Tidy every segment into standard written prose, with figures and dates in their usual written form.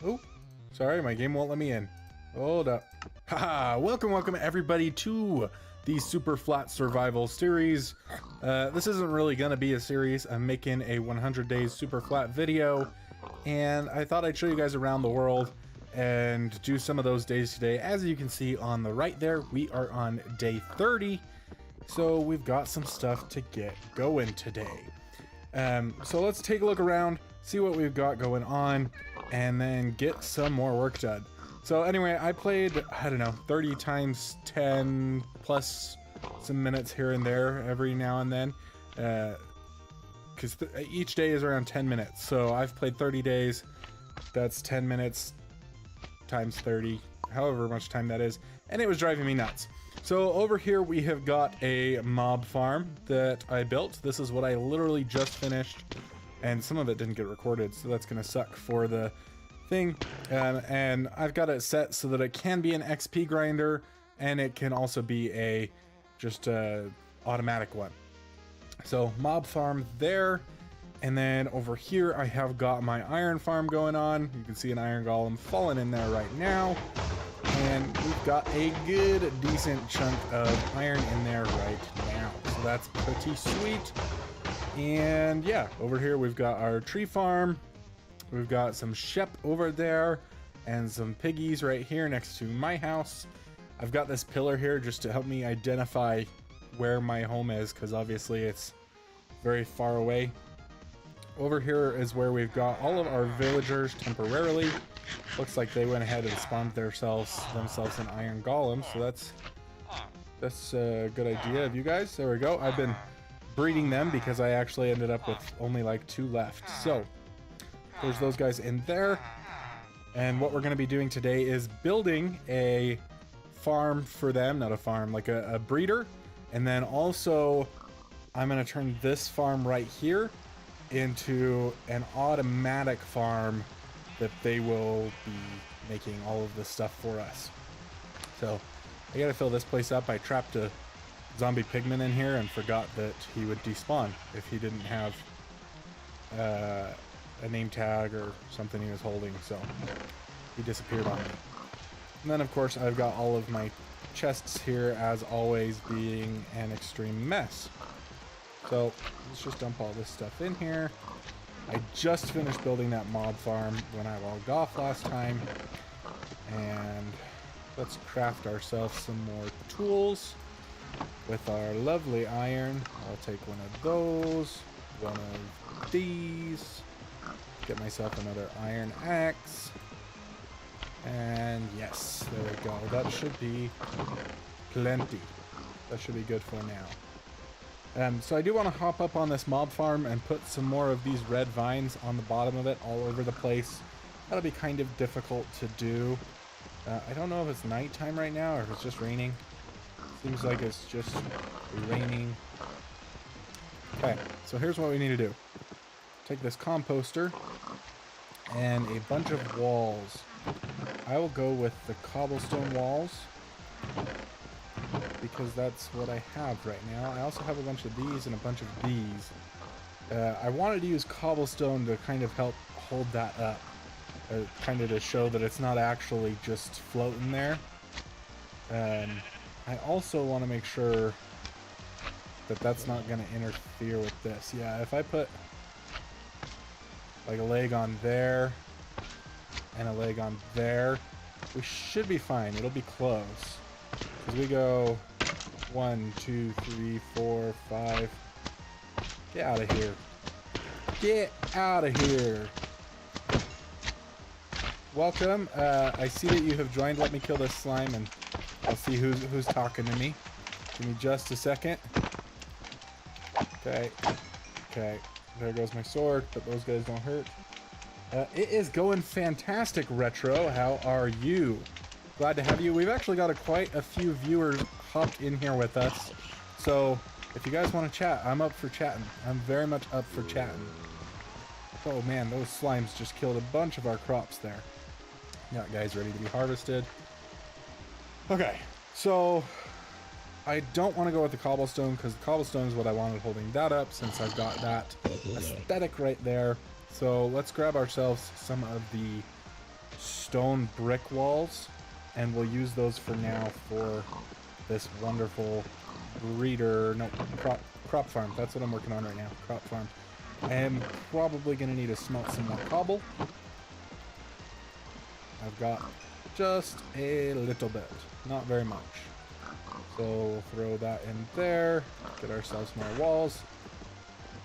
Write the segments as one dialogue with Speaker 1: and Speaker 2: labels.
Speaker 1: Oh, sorry, my game won't let me in. Hold up. Haha, welcome everybody to the SuperFlat survival series. This isn't really gonna be a series. I'm making a 100 days SuperFlat video, and I thought I'd show you guys around the world and do some of those days today. As you can see on the right there, we are on day 30, so we've got some stuff to get going today. So let's take a look around, see what we've got going on, and then get some more work done. So anyway, I played, I don't know, 30 times 10 plus some minutes here and there every now and then, because each day is around 10 minutes. So I've played 30 days, that's 10 minutes times 30, however much time that is, and it was driving me nuts. So over here we have got a mob farm that I built. This is what I literally just finished, and some of it didn't get recorded, so that's gonna suck for the thing. And I've got it set so that it can be an XP grinder, and it can also be a just a automatic one. So mob farm there, and then over here I have got my iron farm going on. You can see an iron golem falling in there right now, and we've got a good decent chunk of iron in there right now, so that's pretty sweet. And yeah, over here we've got our tree farm. We've got some sheep over there and some piggies right here next to my house. I've got this pillar here just to help me identify where my home is, because obviously it's very far away. Over here is where we've got all of our villagers temporarily. Looks like they went ahead and spawned themselves an iron golem, so that's a good idea of you guys. There we go. I've been breeding them because I actually ended up with only like 2 left. So there's those guys in there. And what we're going to be doing today is building a farm for them, not a farm, like a breeder. And then also I'm going to turn this farm right here into an automatic farm that they will be making all of this stuff for us. So I got to fill this place up. I trapped a zombie pigman in here and forgot that he would despawn if he didn't have a name tag or something he was holding, so he disappeared on me. And then of course I've got all of my chests here, as always, being an extreme mess. So let's just dump all this stuff in here. I just finished building that mob farm when I logged off last time, and let's craft ourselves some more tools with our lovely iron. I'll take one of those, one of these, get myself another iron axe, and yes, there we go. That should be plenty. That should be good for now. So I do want to hop up on this mob farm and put some more of these red vines on the bottom of it all over the place. That'll be kind of difficult to do. I don't know if it's nighttime right now or if it's just raining. Seems like it's just raining. Okay, so here's what we need to do. Take this composter and a bunch of walls. I will go with the cobblestone walls because that's what I have right now. I also have a bunch of these and a bunch of these. I wanted to use cobblestone to kind of help hold that up, kind of to show that it's not actually just floating there. I also want to make sure that that's not going to interfere with this. Yeah, if I put like a leg on there and a leg on there, we should be fine. It'll be close. Because we go 1, 2, 3, 4, 5. Get out of here. Get out of here. Welcome. I see that you have joined. Let me kill this slime and I'll see who's talking to me. Give me just a second. Okay. Okay. There goes my sword, but those guys don't hurt. It is going fantastic, Retro. How are you? Glad to have you. We've actually got quite a few viewers hopped in here with us. So if you guys want to chat, I'm up for chatting. I'm very much up for chatting. Oh man, those slimes just killed a bunch of our crops there. Got guys ready to be harvested. Okay, so I don't want to go with the cobblestone because the cobblestone is what I wanted holding that up, since I've got that aesthetic right there. So let's grab ourselves some of the stone brick walls, and we'll use those for now for this wonderful breeder, no, crop farm. That's what I'm working on right now, crop farm. I am probably going to need to smelt some more cobble. I've got just a little bit, not very much. So we'll throw that in there, get ourselves more walls.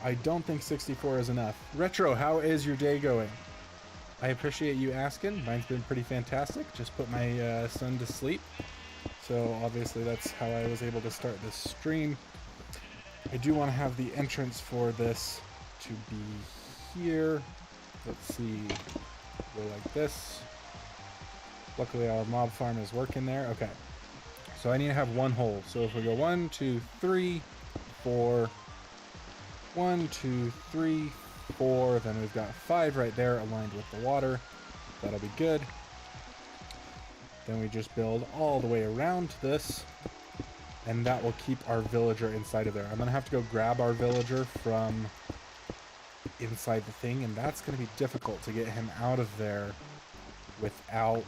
Speaker 1: I don't think 64 is enough. Retro, how is your day going? I appreciate you asking. Mine's been pretty fantastic. Just put my son to sleep. So obviously that's how I was able to start this stream. I do want to have the entrance for this to be here. Let's see, go like this. Luckily our mob farm is working there. Okay, so I need to have one hole. So if we go 1, 2, 3, 4, 1, 2, 3, 4, then we've got 5 right there aligned with the water. That'll be good. Then we just build all the way around this, and that will keep our villager inside of there. I'm gonna have to go grab our villager from inside the thing, and that's gonna be difficult to get him out of there without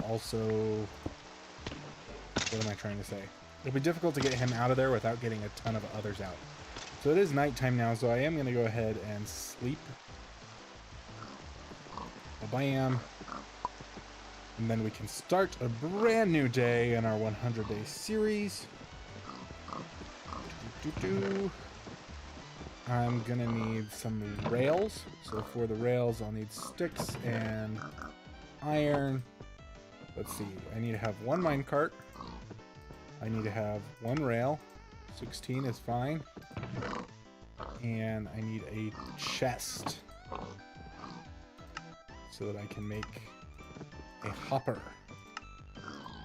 Speaker 1: also, what am I trying to say? It'll be difficult to get him out of there without getting a ton of others out. So it is nighttime now, so I am going to go ahead and sleep. Bam. And then we can start a brand new day in our 100-day series. I'm going to need some rails. So for the rails, I'll need sticks and iron. Let's see. I need to have 1 minecart. I need to have 1 rail. 16 is fine. And I need a chest so that I can make a hopper.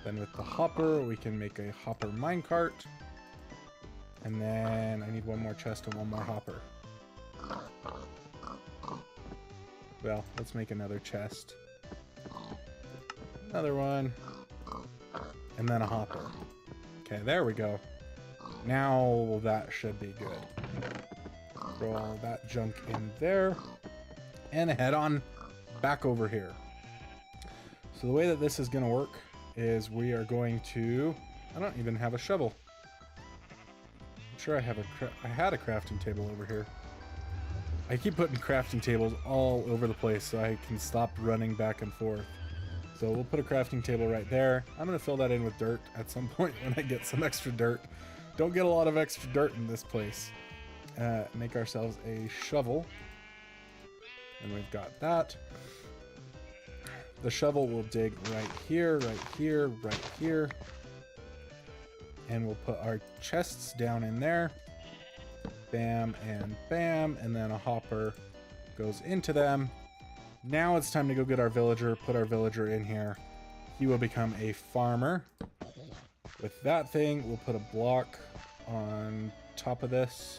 Speaker 1: Then with the hopper, we can make a hopper minecart. And then I need 1 more chest and 1 more hopper. Well, let's make another chest. Another one. And then a hopper. Okay, there we go. Now that should be good. Throw all that junk in there. And head on back over here. So the way that this is going to work is we are going to... I don't even have a shovel. I'm sure I have I had a crafting table over here. I keep putting crafting tables all over the place so I can stop running back and forth. So we'll put a crafting table right there. I'm going to fill that in with dirt at some point when I get some extra dirt. Don't get a lot of extra dirt in this place. Make ourselves a shovel. And we've got that. The shovel will dig right here, right here, right here. And we'll put our chests down in there. Bam and bam. And then a hopper goes into them. Now it's time to go get our villager, put our villager in here. He will become a farmer. With that thing, we'll put a block on top of this.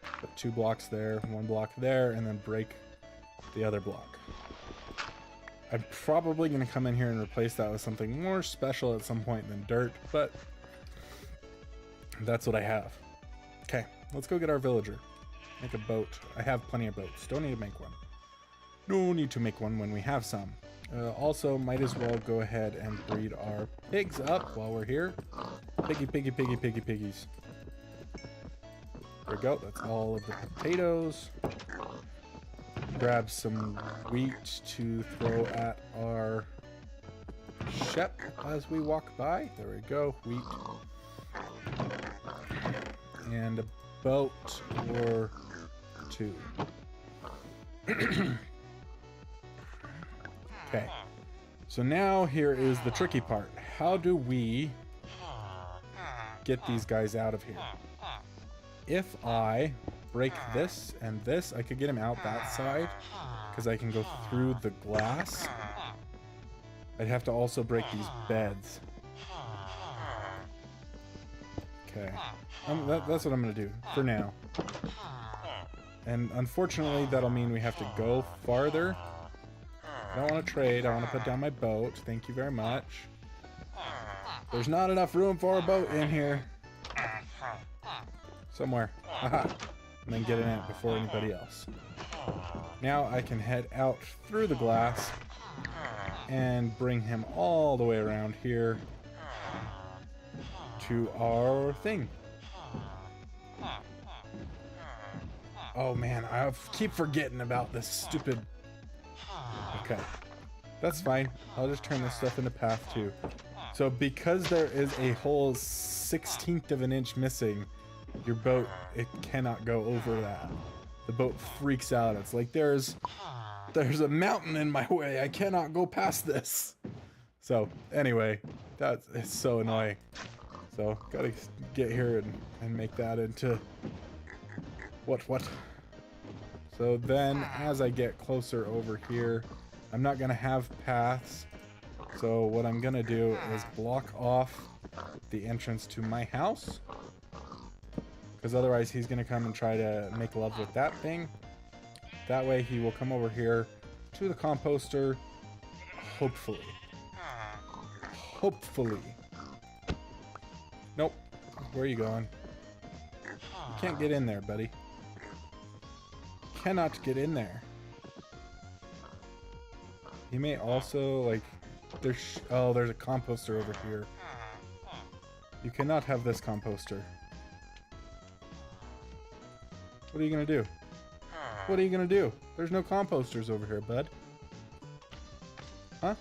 Speaker 1: Put 2 blocks there, 1 block there, and then break the other block. I'm probably going to come in here and replace that with something more special at some point than dirt, but that's what I have. Okay, let's go get our villager. Make a boat. I have plenty of boats. Don't need to make one. No need to make one when we have some. Also, might as well go ahead and breed our pigs up while we're here. Piggy, piggy, piggy, piggy, piggies. There we go. That's all of the potatoes. Grab some wheat to throw at our shep as we walk by. There we go. Wheat. And a boat or 2. Okay. So now here is the tricky part. How do we get these guys out of here? If I break this and this, I could get him out that side because I can go through the glass. I'd have to also break these beds. Okay. That's what I'm going to do for now. And unfortunately, that'll mean we have to go farther. I don't want to trade. I want to put down my boat. Thank you very much. There's not enough room for a boat in here. Somewhere. Aha. And then get in it before anybody else. Now I can head out through the glass and bring him all the way around here to our thing. Oh man, I keep forgetting about this stupid... Okay, that's fine. I'll just turn this stuff into path too. So because there is a whole 1/16 of an inch missing, your boat, it cannot go over that. The boat freaks out. It's like, there's a mountain in my way. I cannot go past this. So anyway, it's so annoying. So gotta get here and make that into what? So then as I get closer over here, I'm not gonna have paths. So what I'm gonna do is block off the entrance to my house, because otherwise he's gonna come and try to make love with that thing. That way he will come over here to the composter, hopefully. Hopefully. Nope. Where are you going? You can't get in there, buddy. You cannot get in there. He may also, like, there's a composter over here. You cannot have this composter. What are you gonna do? What are you gonna do? There's no composters over here, bud. Huh?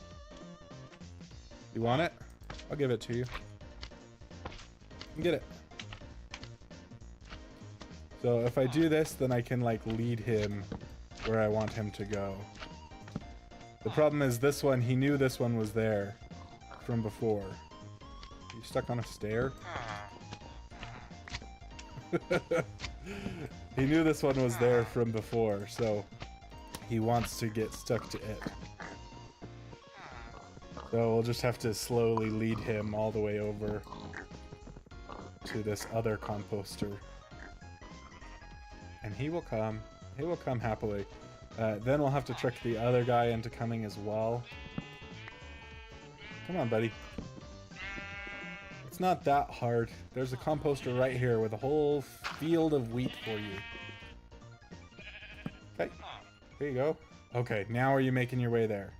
Speaker 1: You want it? I'll give it to you. Get it. So if I do this, then I can like lead him where I want him to go. The problem is this one, he knew this one was there from before. You stuck on a stair? He knew this one was there from before, so he wants to get stuck to it. So we'll just have to slowly lead him all the way over to this other composter. And he will come. He will come happily. Then we'll have to trick the other guy into coming as well. Come on, buddy. It's not that hard. There's a composter right here with a whole field of wheat for you. Okay, there you go. Okay, now are you making your way there?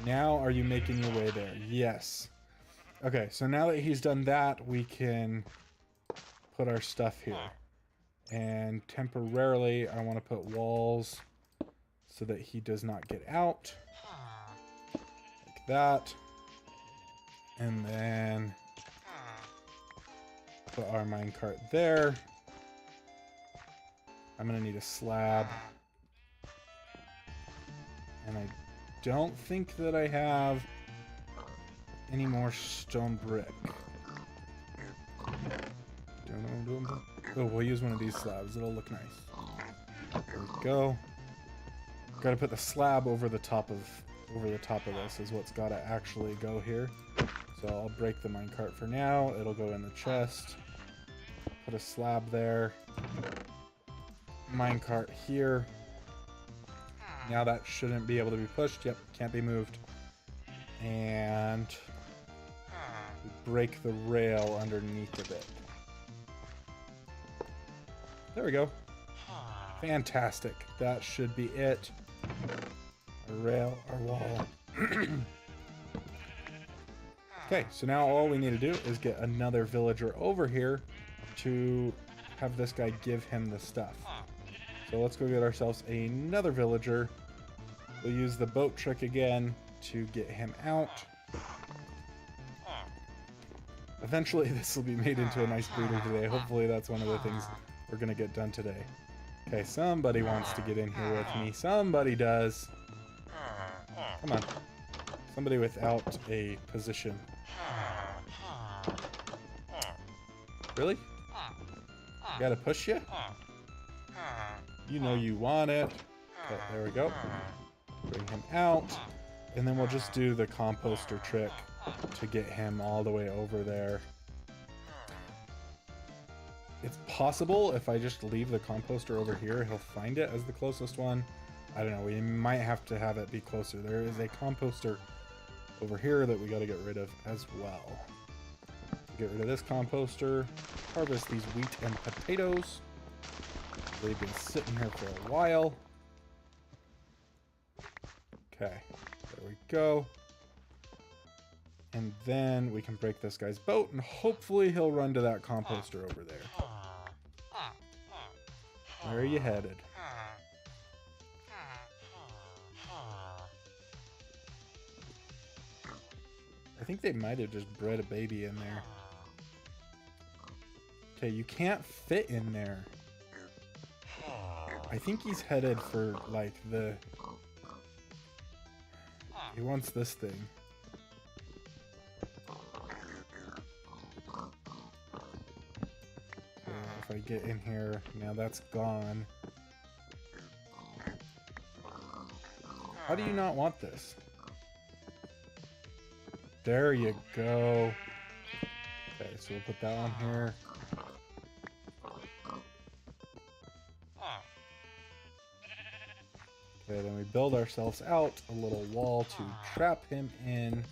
Speaker 1: Now are you making your way there? Yes. Okay, so now that he's done that, we can put our stuff here. And temporarily, I want to put walls so that he does not get out. Like that. And then put our minecart there. I'm going to need a slab. And I don't think that I have any more stone brick. Oh, we'll use one of these slabs. It'll look nice. There we go. Got to put the slab over the top of this is what's got to actually go here. So I'll break the minecart for now. It'll go in the chest. Put a slab there. Minecart here. Now that shouldn't be able to be pushed. Yep, can't be moved. And break the rail underneath of it. There we go. Fantastic. That should be it. Our rail, our wall. Okay, so now all we need to do is get another villager over here to have this guy give him the stuff. So let's go get ourselves another villager. We'll use the boat trick again to get him out. Eventually this will be made into a nice breeder today. Hopefully that's one of the things we're gonna get done today. Okay, somebody wants to get in here with me. Somebody does. Come on. Somebody without a position. Really? Gotta push you? You know you want it. Okay, there we go. Bring him out. And then we'll just do the composter trick to get him all the way over there. It's possible if I just leave the composter over here, he'll find it as the closest one. I don't know, we might have to have it be closer. There is a composter over here that we got to get rid of as well. Get rid of this composter. Harvest these wheat and potatoes. They've been sitting here for a while. Okay, there we go. And then we can break this guy's boat, and hopefully he'll run to that composter over there. Where are you headed? I think they might have just bred a baby in there. Okay, you can't fit in there. I think he's headed for, like, the... He wants this thing. If I get in here, now that's gone. How do you not want this? There you go. Okay, so we'll put that on here. Okay, then we build ourselves out a little wall to trap him in.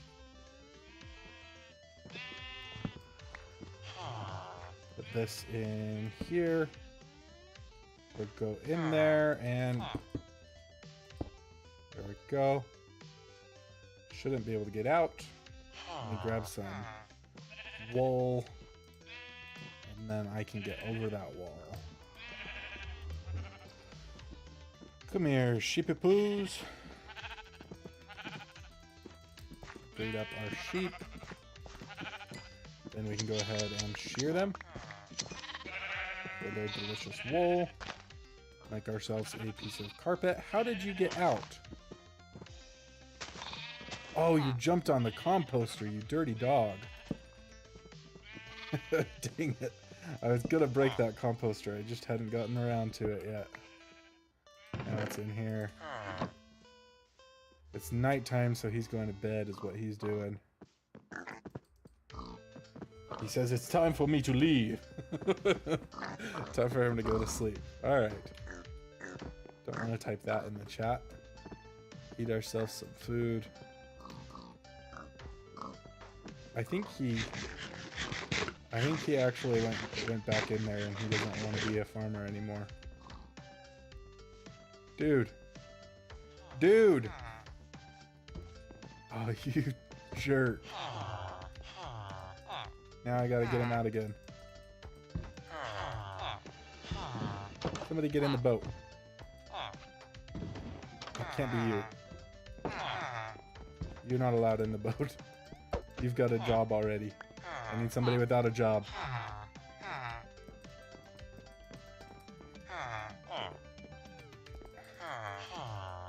Speaker 1: Put this in here. We'll go in there and there we go. Shouldn't be able to get out. Let me grab some wool and then I can get over that wall. Come here, sheepy-poos. Breed up our sheep. Then we can go ahead and shear them for their delicious wool. Make ourselves a piece of carpet. How did you get out? Oh, you jumped on the composter, you dirty dog. Dang it. I was gonna break that composter. I just hadn't gotten around to it yet. Now it's in here. It's nighttime, so he's going to bed is what he's doing. He says it's time for me to leave. Time for him to go to sleep. Alright. Don't want to type that in the chat. Eat ourselves some food. I think he actually went back in there and he doesn't want to be a farmer anymore. Dude. Dude! Oh, you jerk. Now I gotta get him out again. Somebody get in the boat. It can't be you. You're not allowed in the boat. You've got a job already. I need somebody without a job.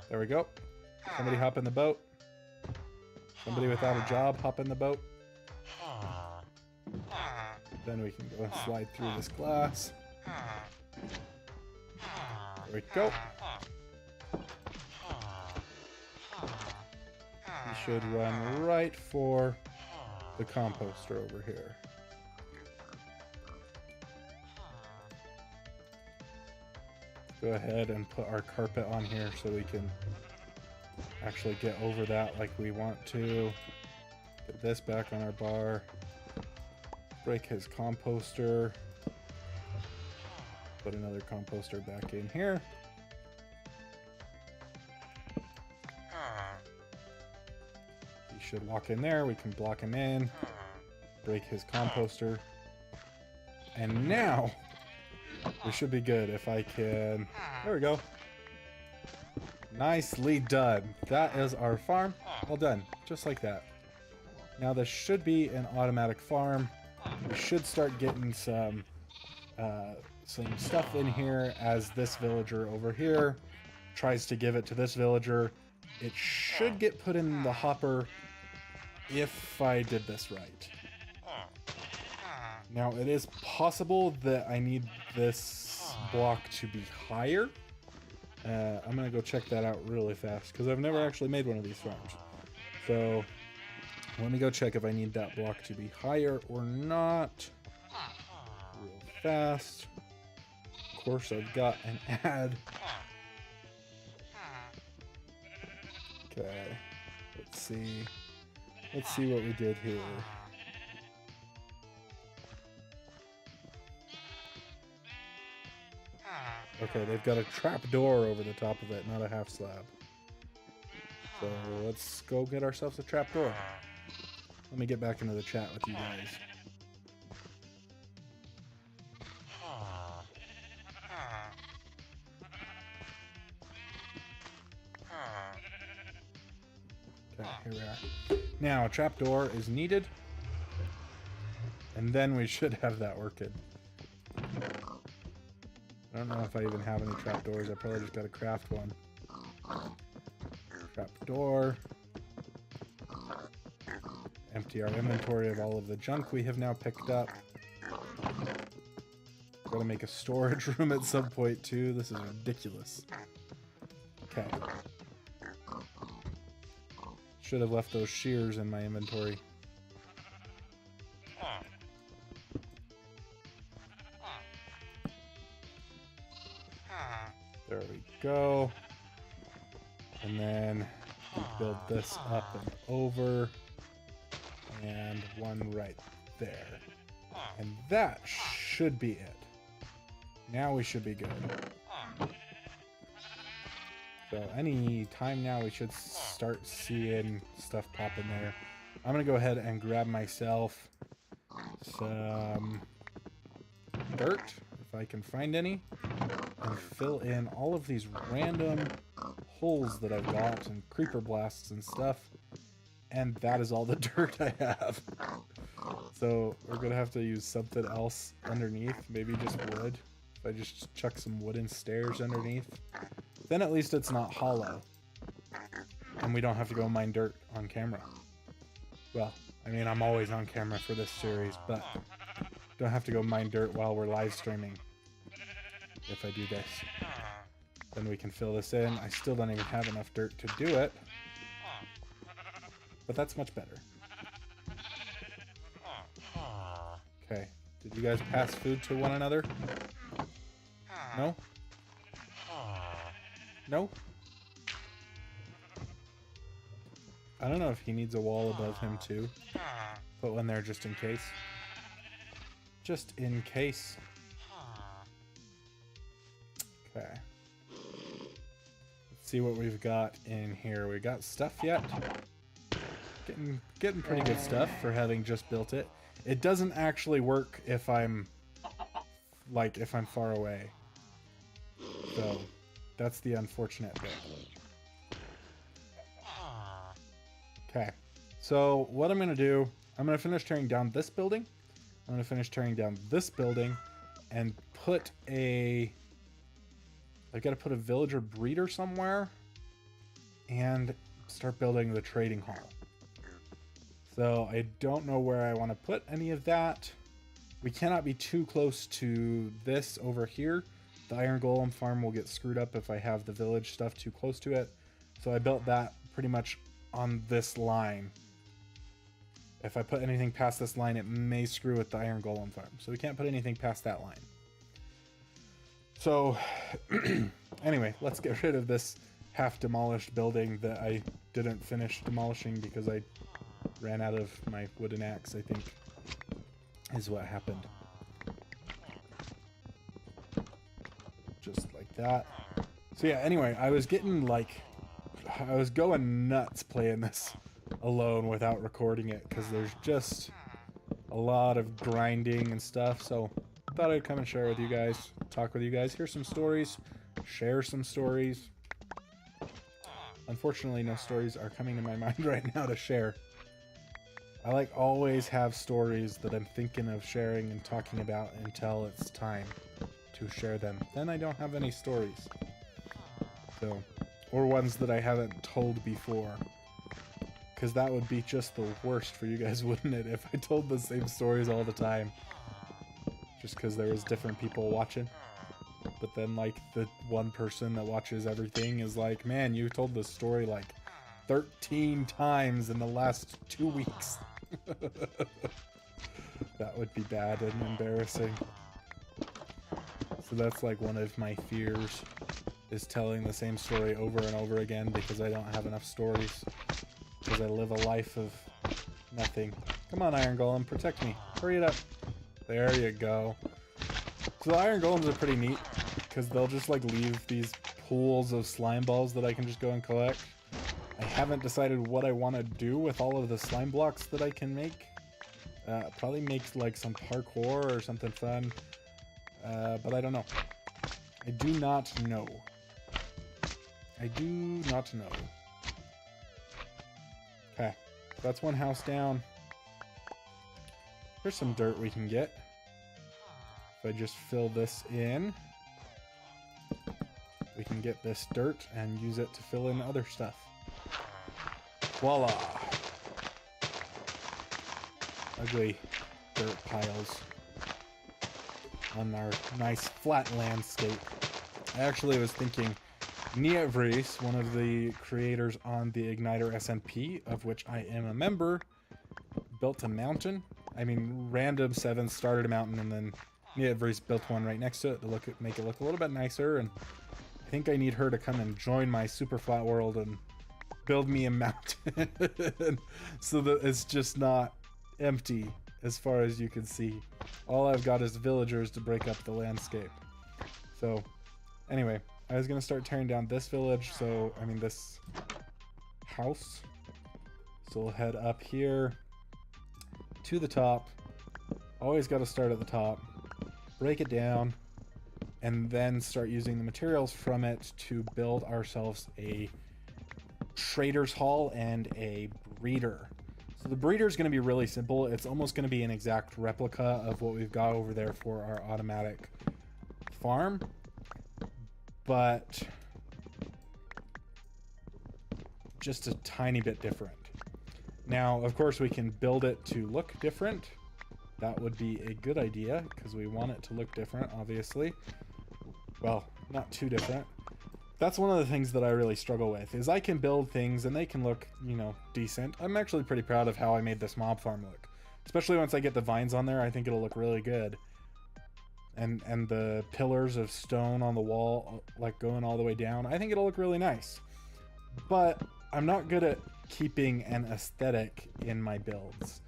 Speaker 1: There we go. Somebody hop in the boat. Somebody without a job, hop in the boat. Then we can go and slide through this glass. There we go. You should run right for the composter over here. Go ahead and put our carpet on here so we can actually get over that like we want to. Put this back on our bar. Break his composter. Put another composter back in here. He should walk in there. We can block him in. Break his composter. And now we should be good if I can. There we go. Nicely done. That is our farm. All done. Just like that. Now this should be an automatic farm. We should start getting some stuff in here as this villager over here tries to give it to this villager. It should get put in the hopper if I did this right. Now it is possible that I need this block to be higher. I'm gonna go check that out really fast because I've never actually made one of these farms. So let me go check if I need that block to be higher or not. Real fast. Of course, I've got an ad. Okay. Let's see. Let's see what we did here. Okay, they've got a trap door over the top of it, not a half slab. So let's go get ourselves a trapdoor. Let me get back into the chat with you guys. Okay, here we are. Now, a trapdoor is needed. And then we should have that working. I don't know if I even have any trapdoors. I probably just gotta craft one. Trapdoor. Empty our inventory of all of the junk we have now picked up. Gotta make a storage room at some point too. This is ridiculous. Okay. Should have left those shears in my inventory. There we go. And then we build this up and over. And one right there. And that should be it. Now we should be good. So any time now we should start seeing stuff pop in there. I'm gonna go ahead and grab myself some dirt, if I can find any, and fill in all of these random holes that I've got and creeper blasts and stuff. And that is all the dirt I have. So we're gonna have to use something else underneath, maybe just wood. If I just chuck some wooden stairs underneath, then at least it's not hollow. And we don't have to go mine dirt on camera. Well, I mean, I'm always on camera for this series, but don't have to go mine dirt while we're live streaming. If I do this, then we can fill this in. I still don't even have enough dirt to do it, but that's much better. Okay, did you guys pass food to one another? No? No? I don't know if he needs a wall above him too. Put one there just in case. Just in case. Okay. Let's see what we've got in here. We got stuff yet? Getting pretty good stuff for having just built it. It doesn't actually work if I'm far away. So that's the unfortunate bit. Okay. So what I'm gonna do, I'm gonna finish tearing down this building. I'm gonna finish tearing down this building and put a I've got to put a villager breeder somewhere and start building the trading hall. So I don't know where I want to put any of that. We cannot be too close to this over here. The iron golem farm will get screwed up if I have the village stuff too close to it. So I built that pretty much on this line. If I put anything past this line, it may screw with the iron golem farm. So we can't put anything past that line. So anyway, let's get rid of this half demolished building that I didn't finish demolishing because I ran out of my wooden axe, I think is what happened. Just like that. So yeah, anyway, I was going nuts playing this alone without recording it because there's just a lot of grinding and stuff. So I thought I'd come and share with you guys, talk with you guys, hear some stories, share some stories. Unfortunately, no stories are coming to my mind right now to share. I always have stories that I'm thinking of sharing and talking about until it's time to share them. Then I don't have any stories. So, or ones that I haven't told before. Because that would be just the worst for you guys, wouldn't it? If I told the same stories all the time. Just because there was different people watching. But then the one person that watches everything is like, man, you told this story 13 times in the last 2 weeks. That would be bad and embarrassing. So that's one of my fears, is telling the same story over and over again because I don't have enough stories. Because I live a life of nothing. Come on, Iron Golem, protect me. Hurry it up. There you go. So the Iron Golems are pretty neat because they'll just leave these pools of slime balls that I can just go and collect. I haven't decided what I want to do with all of the slime blocks that I can make. Probably make like some parkour or something fun. But I don't know. I do not know. I do not know. Okay, that's one house down. There's some dirt we can get. If I just fill this in, we can get this dirt and use it to fill in other stuff. Voila! Ugly dirt piles on our nice flat landscape. I actually was thinking Nievries, one of the creators on the Igniter SMP, of which I am a member, built a mountain. I mean, Random 7 started a mountain, and then Nievries built one right next to it to make it look a little bit nicer. And I think I need her to come and join my SuperFlat world and build me a mountain so that it's just not empty as far as you can see. All I've got is villagers to break up the landscape. So anyway, I was gonna start tearing down this village, so I mean this house. So we'll head up here to the top. Always got to start at the top, break it down, and then start using the materials from it to build ourselves a trader's hall and a breeder. So the breeder is going to be really simple. It's almost going to be an exact replica of what we've got over there for our automatic farm, but just a tiny bit different. Now, of course, we can build it to look different. That would be a good idea because we want it to look different, obviously. Well, not too different. That's one of the things that I really struggle with, is I can build things and they can look, you know, decent. I'm actually pretty proud of how I made this mob farm look. Especially once I get the vines on there, I think it'll look really good. And the pillars of stone on the wall, like going all the way down, I think it'll look really nice. But I'm not good at keeping an aesthetic in my builds.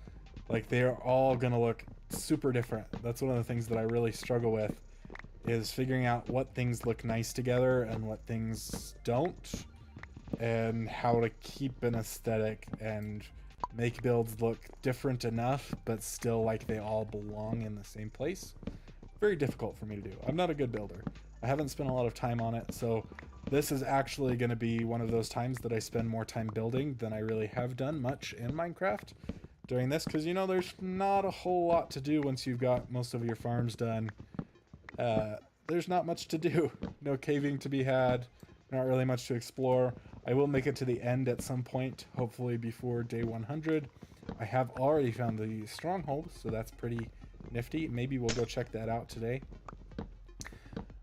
Speaker 1: Like, they're all gonna look super different. That's one of the things that I really struggle with, is figuring out what things look nice together and what things don't, and how to keep an aesthetic and make builds look different enough but still like they all belong in the same place. Very difficult for me to do. I'm not a good builder. I haven't spent a lot of time on it, so this is actually going to be one of those times that I spend more time building than I really have done much in Minecraft doing this, because, you know, there's not a whole lot to do once you've got most of your farms done. There's not much to do. No caving to be had, not really much to explore. I will make it to the end at some point, hopefully before day 100. I have already found the stronghold, so that's pretty nifty. Maybe we'll go check that out today.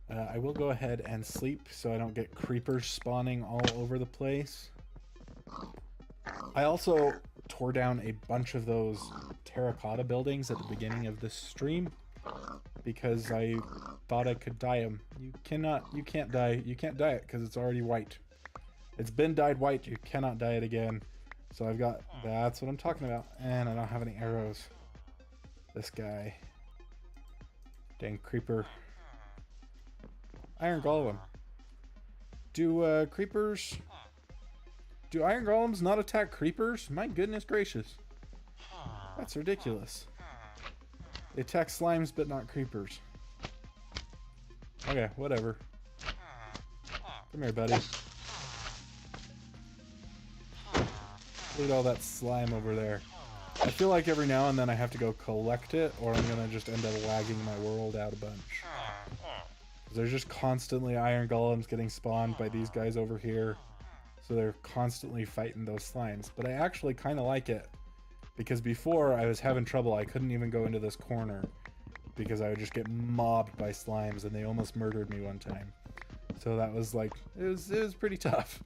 Speaker 1: I will go ahead and sleep so I don't get creepers spawning all over the place. I also tore down a bunch of those terracotta buildings at the beginning of this stream because I thought I could dye them. You can't dye it because it's already white. It's been dyed white, you cannot dye it again. So I've got, that's what I'm talking about. And I don't have any arrows. This guy. Dang creeper. Iron Golem. Do iron golems not attack creepers? My goodness gracious. That's ridiculous. They attack slimes but not creepers. Okay, whatever. Come here, buddy. Look at all that slime over there. I feel like every now and then I have to go collect it, or I'm gonna just end up lagging my world out a bunch. There's just constantly iron golems getting spawned by these guys over here. So they're constantly fighting those slimes. But I actually kind of like it, because before I was having trouble. I couldn't even go into this corner because I would just get mobbed by slimes, and they almost murdered me one time. So that was like, it was pretty tough.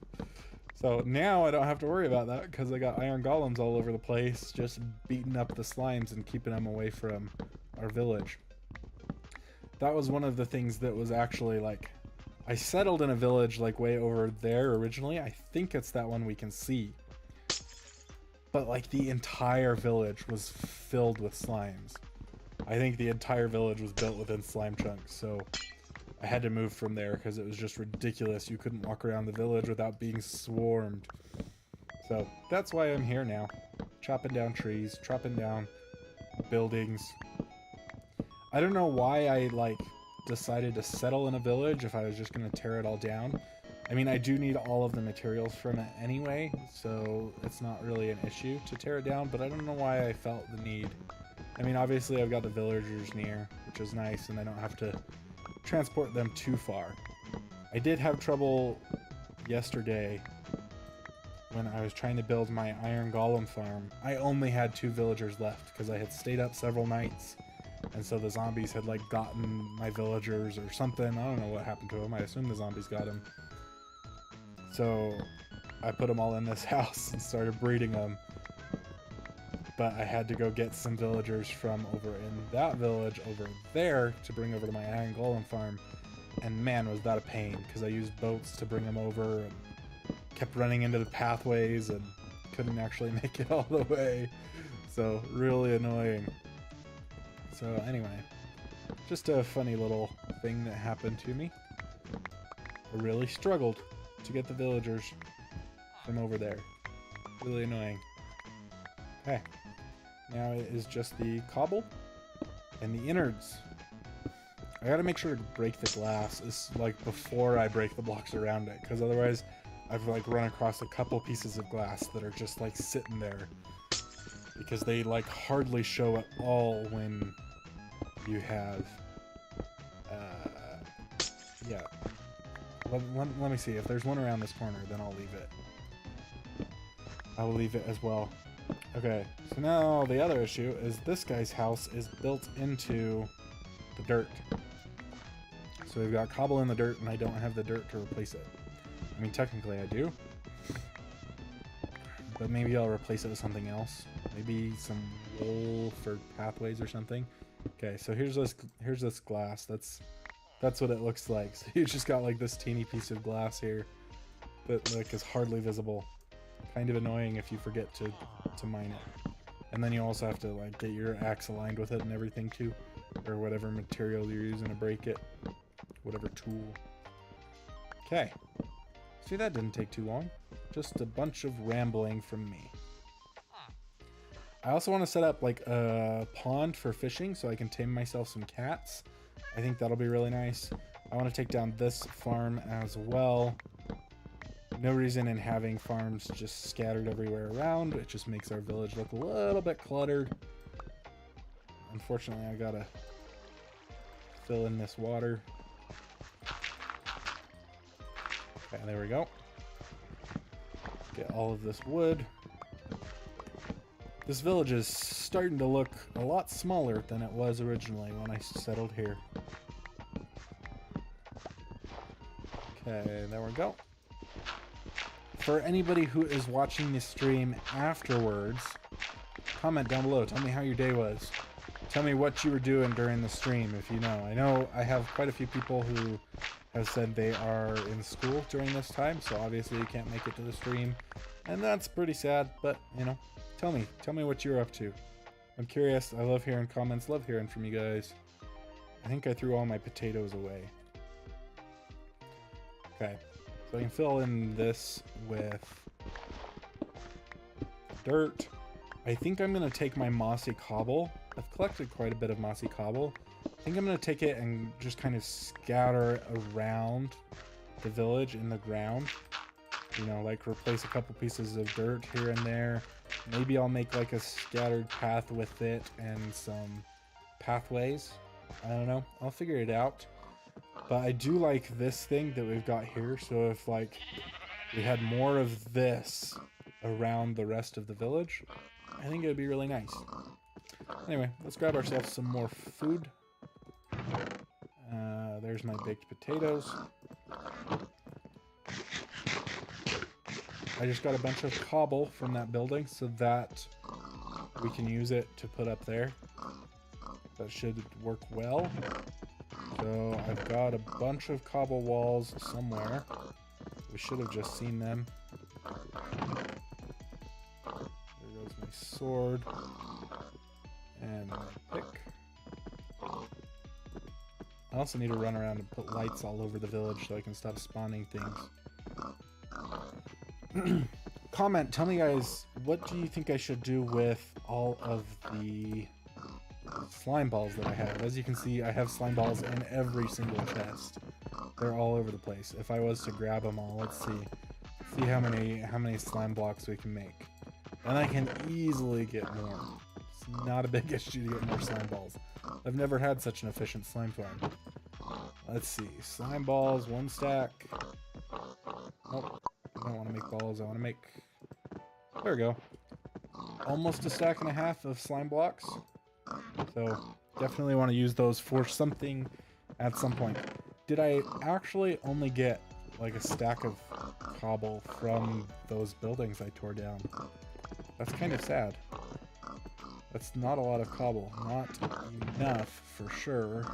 Speaker 1: So now I don't have to worry about that because I got iron golems all over the place, just beating up the slimes and keeping them away from our village. That was one of the things that was actually like, I settled in a village like way over there originally. I think it's that one we can see. But like the entire village was filled with slimes. I think the entire village was built within slime chunks, so I had to move from there because it was just ridiculous. You couldn't walk around the village without being swarmed. So that's why I'm here now. Chopping down trees, chopping down buildings. I don't know why I like decided to settle in a village if I was just going to tear it all down. I mean, I do need all of the materials from it anyway, so it's not really an issue to tear it down, but I don't know why I felt the need. I mean, obviously I've got the villagers near, which is nice, and I don't have to transport them too far. I did have trouble yesterday when I was trying to build my iron golem farm. I only had 2 villagers left because I had stayed up several nights, and so the zombies had like gotten my villagers or something. I don't know what happened to them. I assume the zombies got them. So I put them all in this house and started breeding them. But I had to go get some villagers from over in that village over there to bring over to my iron golem farm. And man, was that a pain, because I used boats to bring them over and kept running into the pathways and couldn't actually make it all the way. So really annoying. So anyway, just a funny little thing that happened to me. I really struggled to get the villagers from over there. Really annoying. Okay, now it is just the cobble and the innards. I gotta make sure to break the glass like before I break the blocks around it, because otherwise I've like run across a couple pieces of glass that are just like sitting there because they like hardly show at all when you have yeah. Let me see. If there's one around this corner, then I'll leave it. I will leave it as well. Okay, so now the other issue is this guy's house is built into the dirt. So we've got cobble in the dirt, and I don't have the dirt to replace it. I mean, technically I do. But maybe I'll replace it with something else. Maybe some wool for pathways or something. Okay, so here's this glass. That's what it looks like. So you just got like this teeny piece of glass here that like is hardly visible. Kind of annoying if you forget to mine it. And then you also have to like get your axe aligned with it and everything too, or whatever material you're using to break it, whatever tool. Okay, see, that didn't take too long. Just a bunch of rambling from me. I also want to set up like a pond for fishing so I can tame myself some cats. I think that'll be really nice. I want to take down this farm as well. No reason in having farms just scattered everywhere around. It just makes our village look a little bit cluttered. Unfortunately, I gotta fill in this water. Okay, there we go. Get all of this wood. This village is starting to look a lot smaller than it was originally when I settled here. Okay, there we go. For anybody who is watching this stream afterwards, comment down below. Tell me how your day was. Tell me what you were doing during the stream, if you know. I know I have quite a few people who have said they are in school during this time, so obviously you can't make it to the stream. And that's pretty sad, but, you know, tell me what you're up to. I'm curious. I love hearing comments, love hearing from you guys. I think I threw all my potatoes away. Okay, so I can fill in this with dirt. I think I'm going to take my mossy cobble. I've collected quite a bit of mossy cobble. I think I'm going to take it and just kind of scatter it around the village in the ground. You know, like replace a couple pieces of dirt here and there. Maybe I'll make like a scattered path with it and some pathways. I don't know. I'll figure it out. But I do like this thing that we've got here. So if like we had more of this around the rest of the village, I think it would be really nice. Anyway, let's grab ourselves some more food. There's my baked potatoes. I just got a bunch of cobble from that building so that we can use it to put up there. That should work well. So I've got a bunch of cobble walls somewhere. We should have just seen them. There goes my sword. And my pick. I also need to run around and put lights all over the village so I can stop spawning things. comment, tell me guys, what do you think I should do with all of the slime balls that I have? As you can see, I have slime balls in every single chest. They're all over the place. If I was to grab them all, let's see how many slime blocks we can make. And I can easily get more. It's not a big issue to get more slime balls. I've never had such an efficient slime farm. Let's see, slime balls, 1 stack. Nope, I don't want to make balls, I want to make, there we go. Almost 1.5 stacks of slime blocks. So definitely want to use those for something at some point. Did I actually only get like a stack of cobble from those buildings I tore down? That's kind of sad. That's not a lot of cobble. Not enough for sure.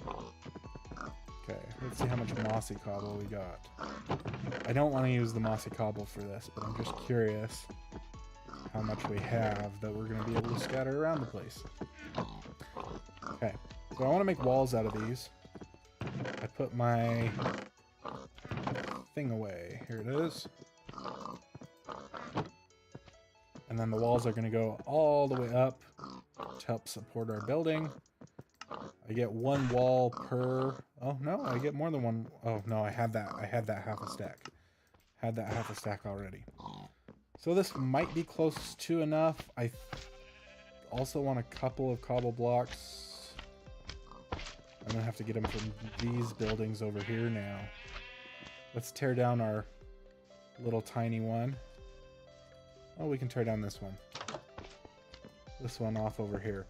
Speaker 1: Okay, let's see how much mossy cobble we got. I don't want to use the mossy cobble for this, but I'm just curious how much we have that we're going to be able to scatter around the place. Okay, so I want to make walls out of these. I put my thing away. Here it is. And then the walls are going to go all the way up to help support our building. I get 1 wall per... Oh, no, I get more than 1... Oh, no, I had that 1/2 stack. Had that 1/2 stack already. So this might be close to enough. I also want a couple of cobble blocks. I'm going to have to get them from these buildings over here now. Let's tear down our little tiny one. Oh, we can tear down this one. This one off over here.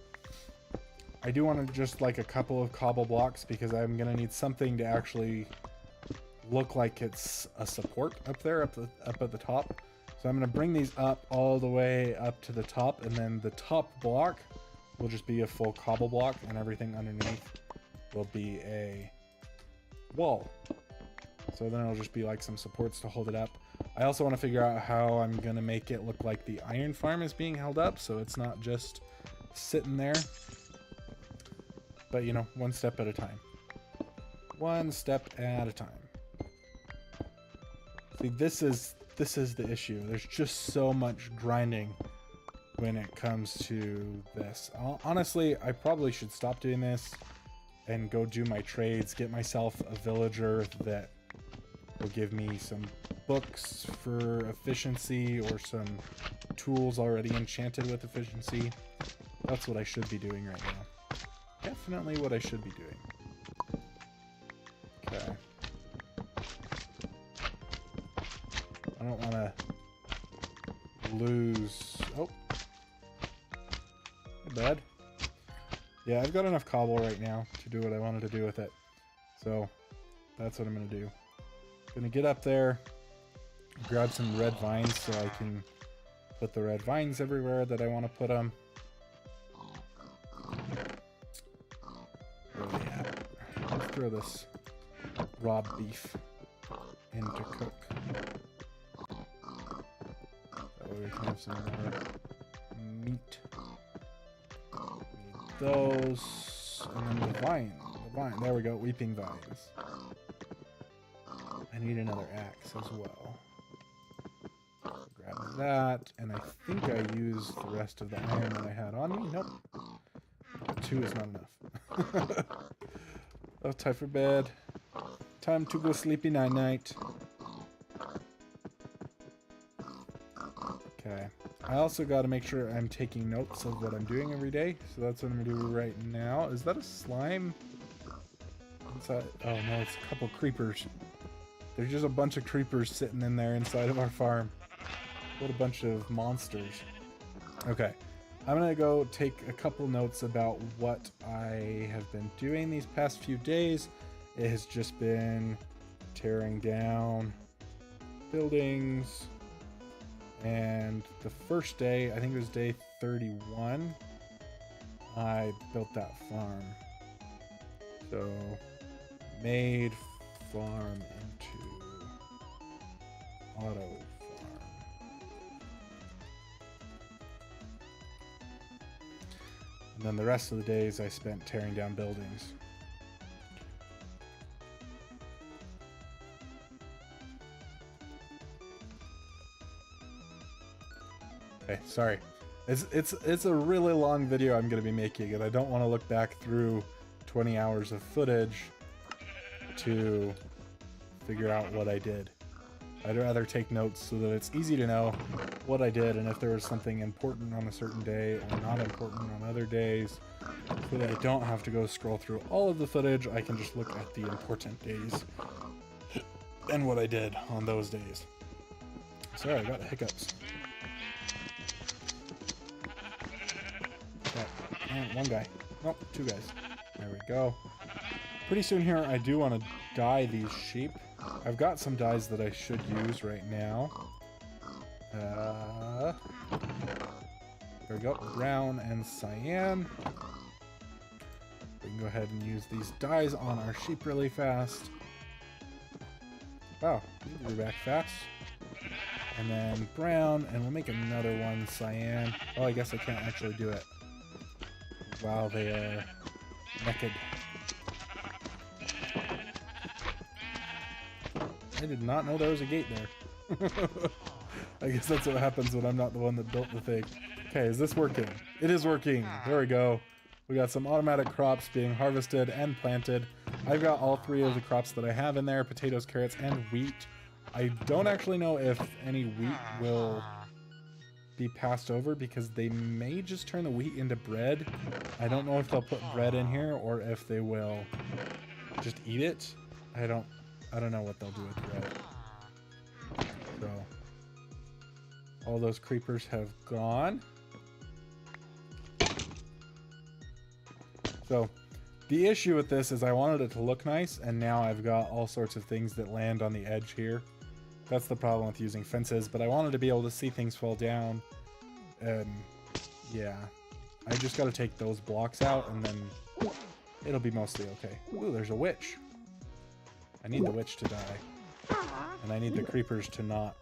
Speaker 1: I do want to just like a couple of cobble blocks because I'm going to need something to actually look like it's a support up there, up at the top. So I'm going to bring these up all the way up to the top, and then the top block will just be a full cobble block, and everything underneath will be a wall. So then it'll just be like some supports to hold it up. I also want to figure out how I'm going to make it look like the iron farm is being held up, so it's not just sitting there. But, you know, 1 step at a time. 1 step at a time. See, this is the issue. There's just so much grinding when it comes to this. Honestly, I probably should stop doing this and go do my trades, get myself a villager that will give me some books for efficiency or some tools already enchanted with efficiency. That's what I should be doing right now. Definitely what I should be doing. Okay. I don't want to lose... Oh. Not bad. Yeah, I've got enough cobble right now to do what I wanted to do with it. So, that's what I'm going to do. Going to get up there, grab some red vines so I can put the red vines everywhere that I want to put them. Where are they at? Let's throw this raw beef in to cook. That way we can have some more meat. Need those, and then the vine. There we go, weeping vines. I need another axe as well. Grab that, and I think I used the rest of the iron that I had on me. Nope. 2 is not enough. Oh, time for bed. Time to go sleepy night-night. Okay. I also got to make sure I'm taking notes of what I'm doing every day, so that's what I'm going to do right now. Is that a slime? Inside? Oh no, it's a couple creepers. There's just a bunch of creepers sitting in there inside of our farm. What a bunch of monsters. Okay, I'm gonna go take a couple notes about what I have been doing these past few days. It has just been tearing down buildings, and the first day, I think it was day 31, I built that farm. So, made farm into auto farm. And then the rest of the days I spent tearing down buildings. Okay, sorry. It's a really long video I'm gonna be making, and I don't want to look back through 20 hours of footage to figure out what I did. I'd rather take notes so that it's easy to know what I did and if there was something important on a certain day or not important on other days, so that I don't have to go scroll through all of the footage. I can just look at the important days and what I did on those days. Sorry, I got hiccups. Okay, and one guy. Nope, two guys. There we go. Pretty soon here, I do want to dye these sheep. I've got some dyes that I should use right now. There we go, brown and cyan. We can go ahead and use these dyes on our sheep really fast. Wow, you grew back fast. And then brown, and we'll make another one cyan. Oh, I guess I can't actually do it while they are naked. I did not know there was a gate there. I guess that's what happens when I'm not the one that built the thing. Okay, is this working? It is working. There we go. We got some automatic crops being harvested and planted. I've got all three of the crops that I have in there: potatoes, carrots, and wheat. I don't actually know if any wheat will be passed over because they may just turn the wheat into bread. I don't know if they'll put bread in here or if they will just eat it. I don't know what they'll do with bread. So all those creepers have gone. So the issue with this is I wanted it to look nice, and now I've got all sorts of things that land on the edge here. That's the problem with using fences, but I wanted to be able to see things fall down. And yeah, I just got to take those blocks out and then it'll be mostly okay. Ooh, there's a witch. I need the witch to die. And I need the creepers to not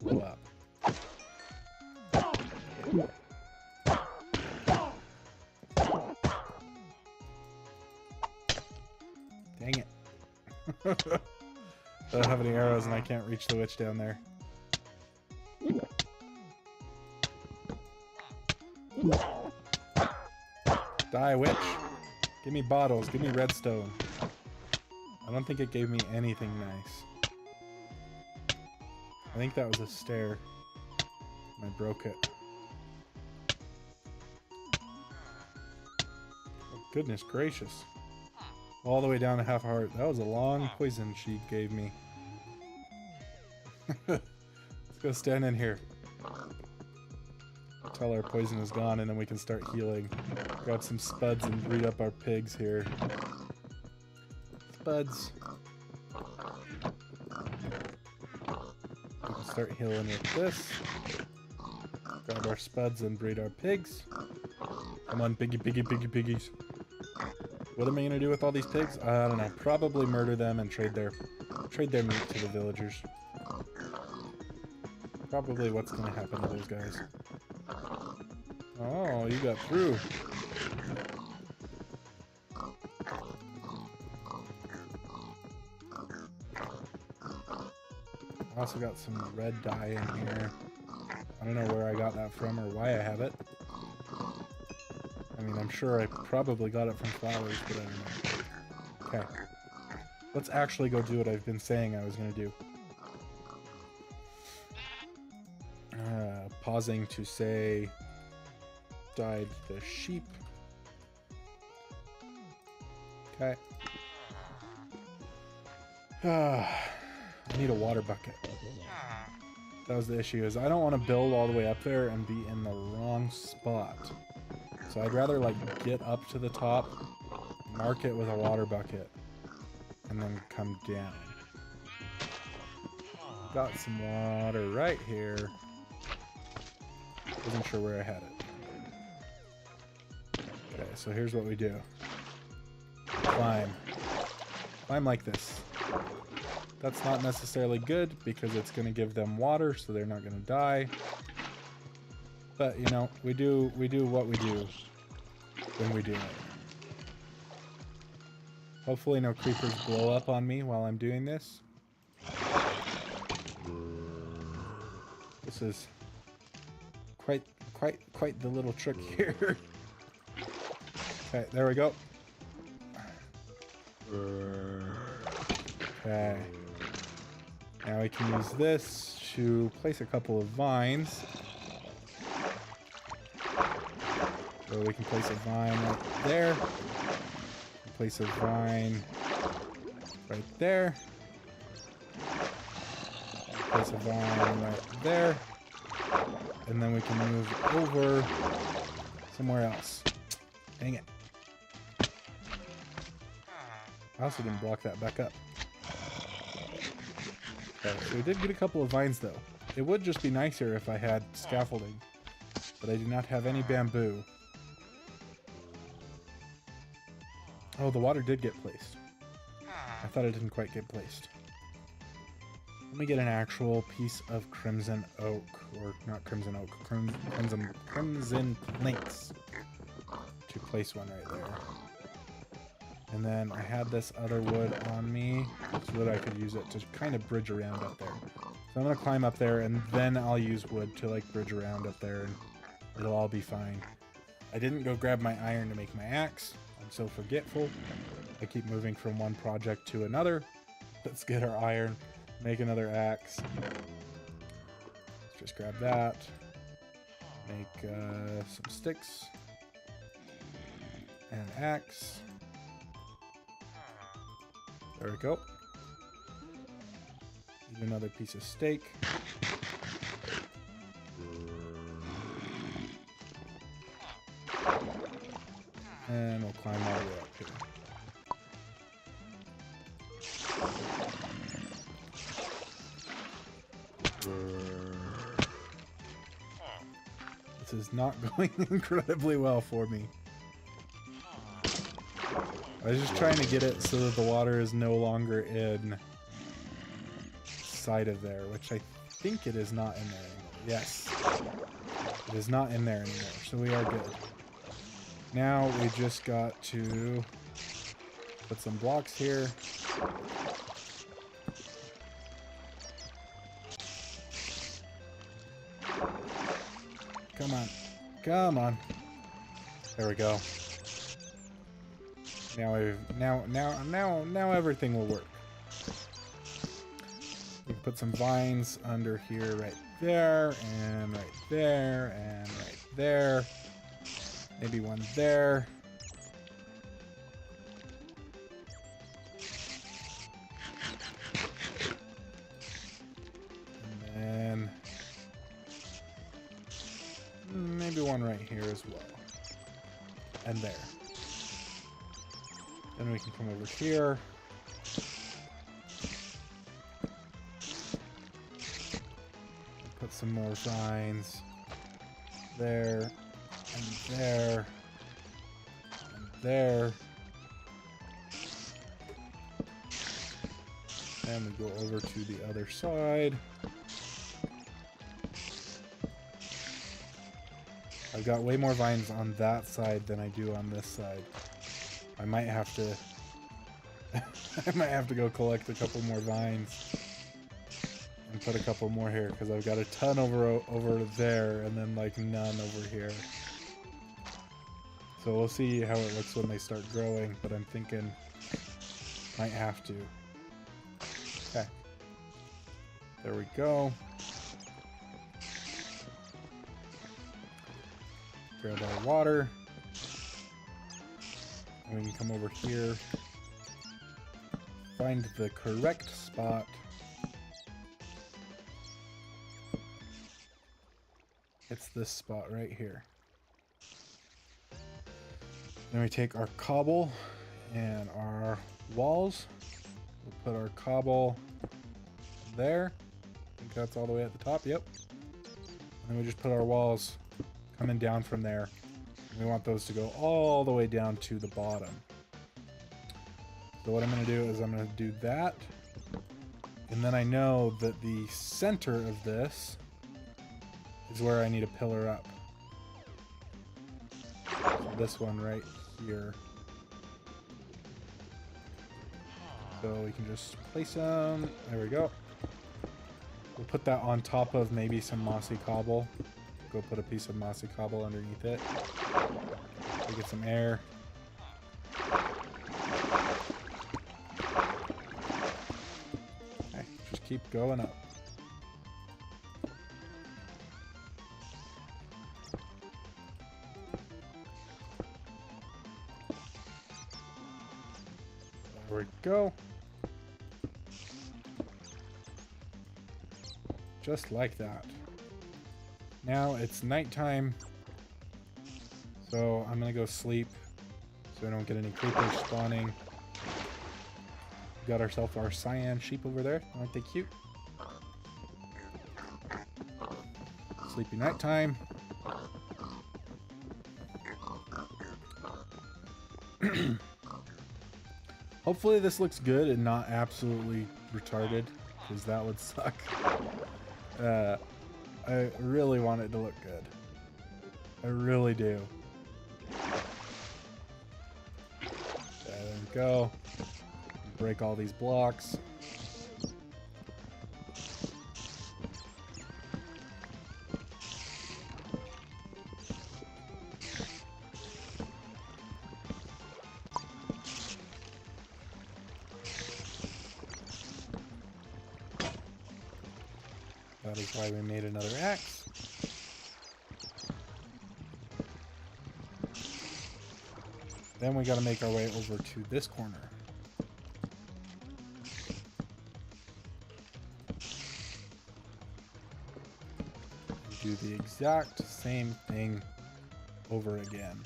Speaker 1: blow up. Dang it. I don't have any arrows and I can't reach the witch down there. Die, witch. Give me bottles. Give me redstone. I don't think it gave me anything nice. I think that was a stair. And I broke it. Oh, goodness gracious. All the way down to half a heart. That was a long poison she gave me. Let's go stand in here. Tell our poison is gone and then we can start healing. Grab some spuds and breed up our pigs here. Spuds. We can start healing with this. Grab our spuds and breed our pigs. Come on, piggy, piggy, piggy, piggies. What am I gonna do with all these pigs? I don't know. Probably murder them and trade their meat to the villagers. Probably what's gonna happen to those guys. Oh, you got through. I also got some red dye in here. I don't know where I got that from or why I have it. I mean, I'm sure I probably got it from flowers, but I don't know. Okay. Let's actually go do what I've been saying I was going to do. Pausing to say... dyed the sheep. Okay. I need a water bucket. That was the issue, is I don't want to build all the way up there and be in the wrong spot. So I'd rather like get up to the top, mark it with a water bucket, and then come down. Got some water right here. Wasn't sure where I had it. Okay, so here's what we do. Climb. Climb like this. That's not necessarily good because it's going to give them water, so they're not going to die. But, you know, we do what we do when we do it. Hopefully no creepers blow up on me while I'm doing this. This is quite the little trick here. Okay, there we go. Okay. Now we can use this to place a couple of vines. So we can place a vine right there. Place a vine right there. Place a vine right there. And then we can move over somewhere else. Dang it. I also didn't block that back up. Okay, so we did get a couple of vines though. It would just be nicer if I had scaffolding, but I do not have any bamboo. Oh, the water did get placed. I thought it didn't quite get placed. Let me get an actual piece of crimson oak, or not crimson oak, crimson planks to place one right there. And then I had this other wood on me so that I could use it to kind of bridge around up there. So I'm gonna climb up there and then I'll use wood to like bridge around up there and it'll all be fine. I didn't go grab my iron to make my axe. I'm so forgetful. I keep moving from one project to another. Let's get our iron, make another axe. Let's just grab that. Make some sticks. And an axe. There we go. Need another piece of steak. And we'll climb all the way up here. This is not going incredibly well for me. I was just trying to get it so that the water is no longer in side of there, which I think it is not in there anymore. Yes. It is not in there anymore, so we are good. Now we just got to put some blocks here. Come on. Come on. There we go. Now everything will work. We can put some vines under here right there and right there and right there. Maybe one there. And then maybe one right here as well. And there. Then we can come over here. Put some more vines there and there and there. And we go over to the other side. I've got way more vines on that side than I do on this side. I might have to I might have to go collect a couple more vines and put a couple more here because I've got a ton over there and then like none over here. So we'll see how it looks when they start growing, but I'm thinking might have to. Okay. There we go. Grab our water. And we can come over here. Find the correct spot. It's this spot right here. Then we take our cobble and our walls. We'll put our cobble there. I think that's all the way at the top. Yep. And then we just put our walls coming down from there. And we want those to go all the way down to the bottom. So what I'm going to do is I'm going to do that. And then I know that the center of this is where I need a pillar up. So this one right here. So we can just place them. There we go. We'll put that on top of maybe some mossy cobble. go put a piece of mossy cobble underneath it. To get some air. Okay, just keep going up. There we go. Just like that. Now it's nighttime, so I'm gonna go sleep so I don't get any creepers spawning. Got ourselves our cyan sheep over there. Aren't they cute? Sleepy nighttime. Hopefully this looks good and not absolutely retarded, because that would suck. I really want it to look good. I really do. There we go. Break all these blocks. That is why we made another axe. Then we got to make our way over to this corner. Do the exact same thing over again.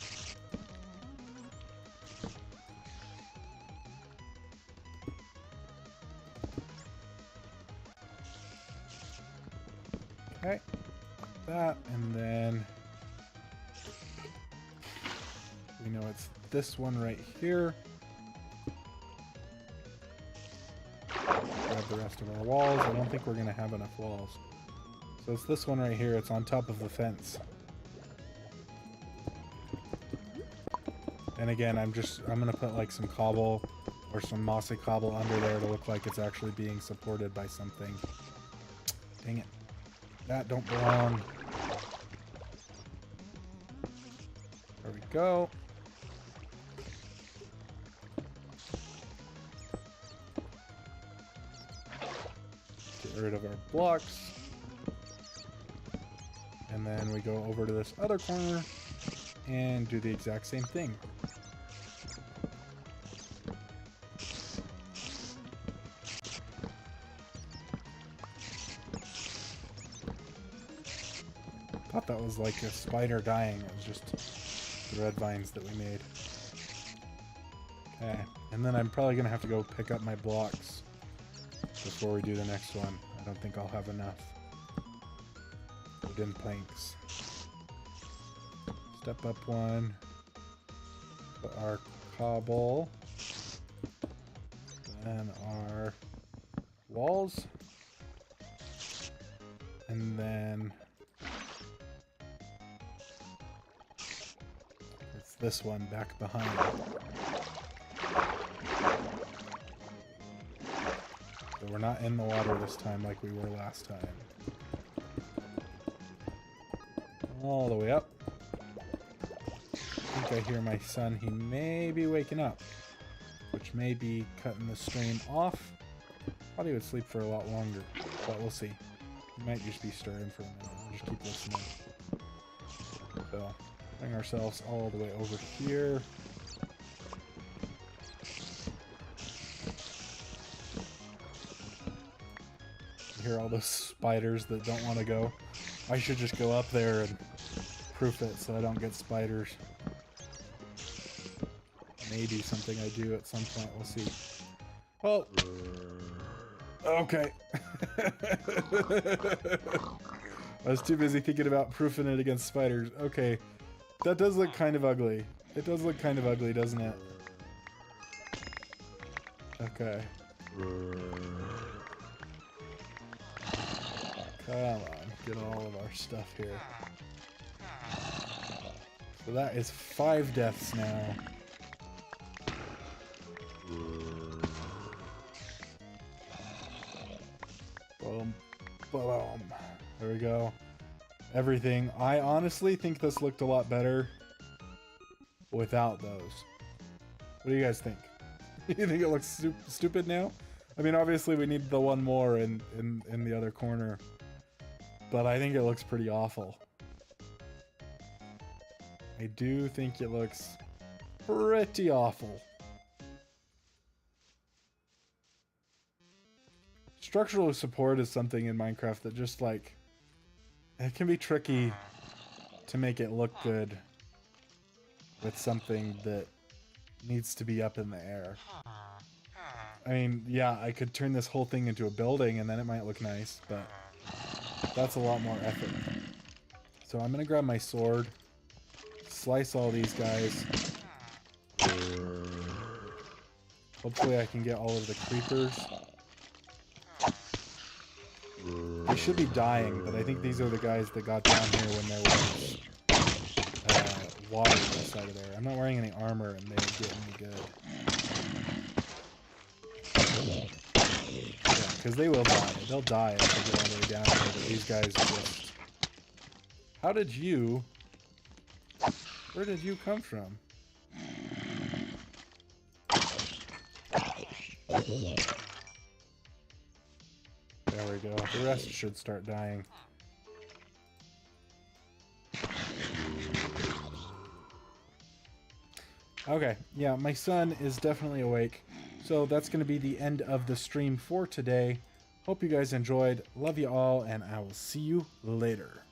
Speaker 1: Okay, like that, and then we know it's this one right here. Grab the rest of our walls. I don't think we're gonna have enough walls. So it's this one right here. It's on top of the fence. And again, I'm gonna put like some cobble or some mossy cobble under there to look like it's actually being supported by something. Dang it. That don't belong. There we go. Get rid of our blocks. And then we go over to this other corner and do the exact same thing. Thought that was like a spider dying. It was just the red vines that we made. Okay, and then I'm probably gonna have to go pick up my blocks before we do the next one. I don't think I'll have enough wooden planks. Step up one. Put our cobble. Then our walls. And then it's this one back behind. So we're not in the water this time like we were last time. All the way up. I think I hear my son. He may be waking up, which may be cutting the stream off. Thought he would sleep for a lot longer, but we'll see. He might just be stirring for a minute. We'll just keep listening. So, bring ourselves all the way over here. You hear all those spiders that don't want to go. I should just go up there and proof it so I don't get spiders. Maybe something I do at some point. We'll see. Oh. Okay. I was too busy thinking about proofing it against spiders. Okay. That does look kind of ugly. It does look kind of ugly, doesn't it? Okay. Come on. Get all of our stuff here. So that is 5 deaths now. Boom. Boom. There we go. everything. I honestly think this looked a lot better without those. What do you guys think? You think it looks stupid now? I mean, obviously we need the one more in the other corner, but I think it looks pretty awful. I do think it looks pretty awful. Structural support is something in Minecraft that just like, it can be tricky to make it look good with something that needs to be up in the air. I mean, yeah, I could turn this whole thing into a building and then it might look nice, but that's a lot more effort. So I'm gonna grab my sword, slice all these guys. Hopefully I can get all of the creepers. They should be dying, but I think these are the guys that got down here when there was water inside of there. I'm not wearing any armor and they didn't get any good. Yeah, because they will die. They'll die if they get all the way down here, but these guys just... How did you... Where did you come from? There we go. The rest should start dying. Okay, yeah, my son is definitely awake. So that's going to be the end of the stream for today. Hope you guys enjoyed. Love you all, and I will see you later.